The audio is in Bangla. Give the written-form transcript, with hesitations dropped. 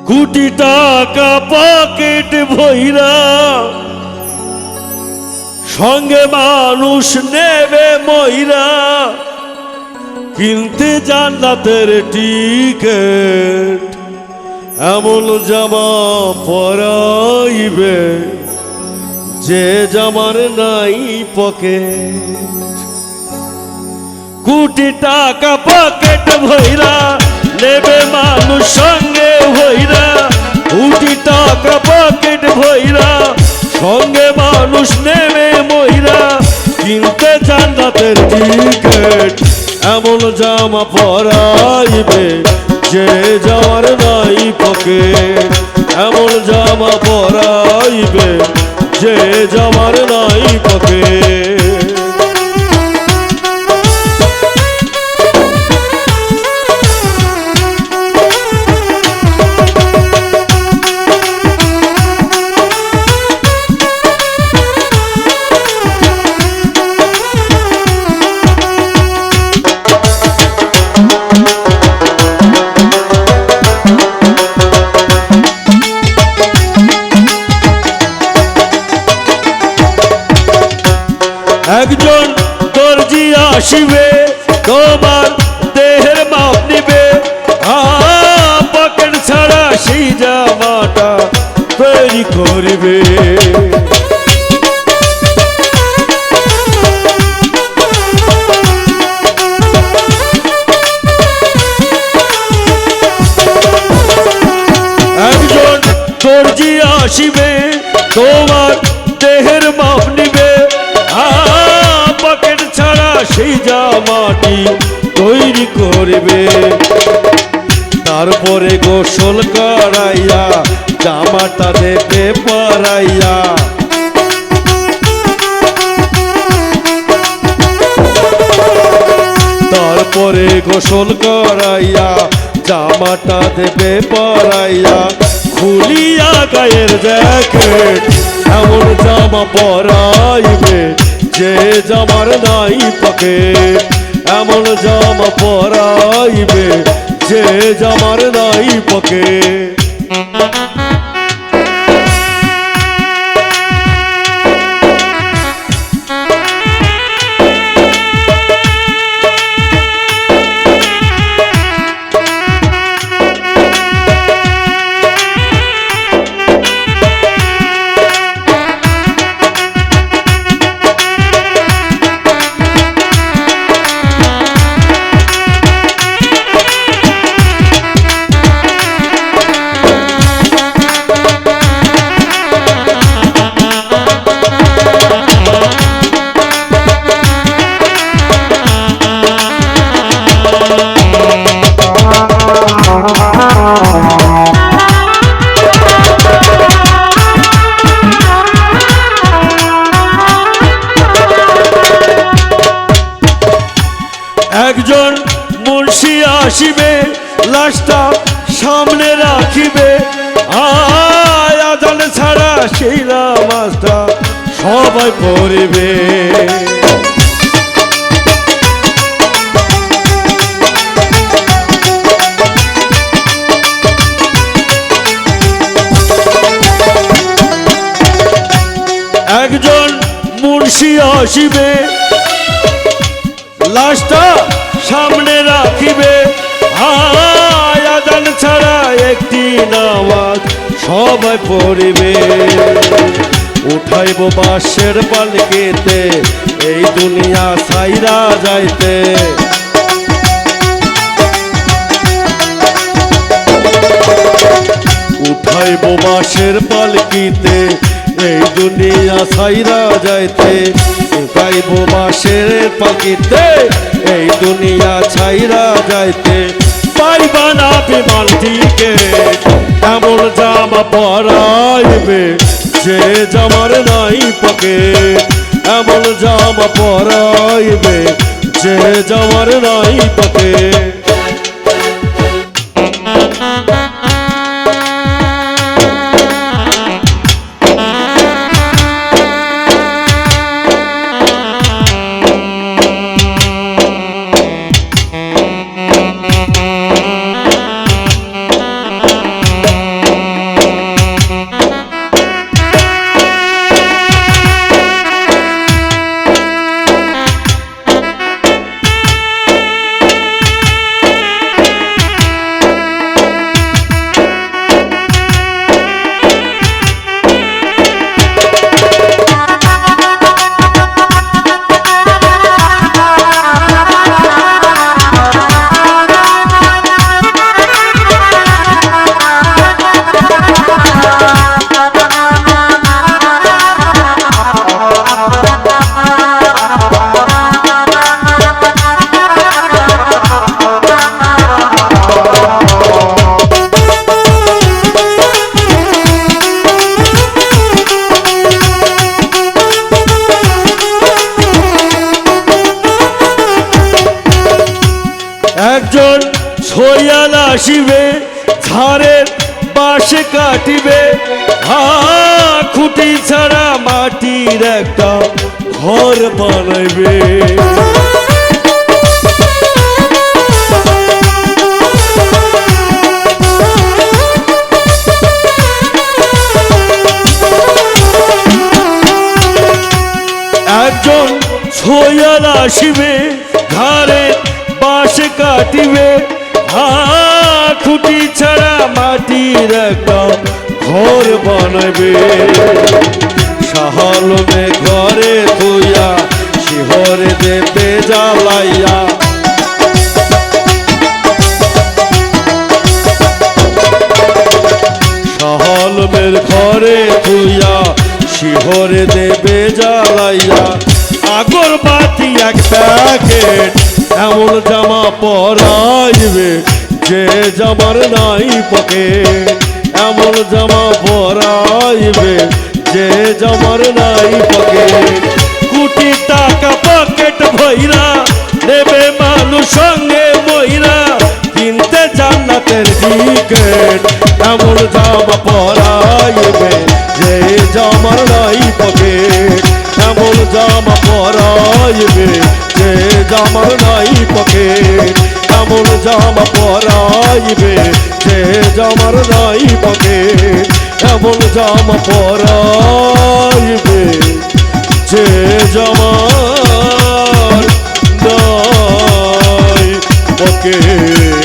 কোটি টাকা পকেট ভইরা সঙ্গে মানুষ নেবে মইরা কিনতে জান্নাতের টিকেট এমন জামা পরাইবে যে জামার নাই পকেট। কোটি টাকা পকেট ভইরা নেবে মানুষ সঙ্গে ভইরা, কোটি টাকা পকেট ভইরা সঙ্গে মানুষ নেবে মইরা কিনতে জান্নাতের টিকেট এমন জামা পরাইবে যে যাওয়ার নাই পকেট, এমন জামা পরাইবে যে যাওয়ার নাই পকেট। একজন দর্জি আসিবে তোমার দেহের মাপ নিবে, পকেট ছাড়া সেই জামাটা তৈরি করিবে। একজন দর্জি আসিবে তোমার দেহের মাপ নিবে, পকেট ছাড়া সেই জামাটি তৈরি করবে। তারপরে গোসল করাইয়া জামাটা দেবে পরাইয়া, তারপরে গোসল করাইয়া জামাটা দেবে পরাইয়া খুলিয়া গায়ের জ্যাকেট এমন জামা পরাইবে যে জামার নাই পকেট, এমন জামা পরাইবে যে জামার নাই পকেট। একজন মুন্সি আসিবে লাশটা সামনে রাখিবে, আজান ছাড়া সেই নামাজটা সবাই পড়িবে। একজন মুন্সি আসিবে লাশটা সামনে রাখিবে, আজান ছাড়া একটি নামাজ সবাই পড়িবে। উঠাইব বাঁশের পালকিতে এই দুনিয়া ছাইরা যাইতে, উঠাইব বাঁশের পালকিতে এই দুনিয়া ছাইরা যাইতে, উঠাইব বাঁশের পালকিতে এই দুনিয়া ছাইরা যাইতে। পাইবা না বিমান টিকেট এমন জামা পরাইবে যে জামার নাই পকেট, এমন জামা পরাইবে যে জামার নাই পকেট। একজন ছয়াল আসিবে ঝাড়ের বাঁশে কাটিবে খুঁটি ছাড়া মাটির একটা ঘর বানাইবে একজন ছয়াল আসিবে ঘরে বাঁশে কাটিবে খুঁটি ছাড়া মাটির একটা ঘর বানাবে শাহালমে ঘরে তুইয়া শিহরে দেবে জ্বালাইয়া শাহালমের ঘরে তুইয়া শিহরে দেবে জ্বালাইয়া আগরবাতি এক প্যাকেট এমন জামা পরাইবে যে জামার নাই পকেট এমন জামা পরাইবে যে জামার নাই পকেট কোটি টাকা পকেট ভইরা নেবে মানুষ সঙ্গে বইরা কিনতে জান্নাতের টিকেট এমন জামা পরাইবে যে জামার নাই পকেট এমন জামা পরাইবে যে জামার নাই পকেট এমন জামা পরাইবে যে জামার নাই পকেট এমন জামা পরাইবে যে জামার নাই পকেট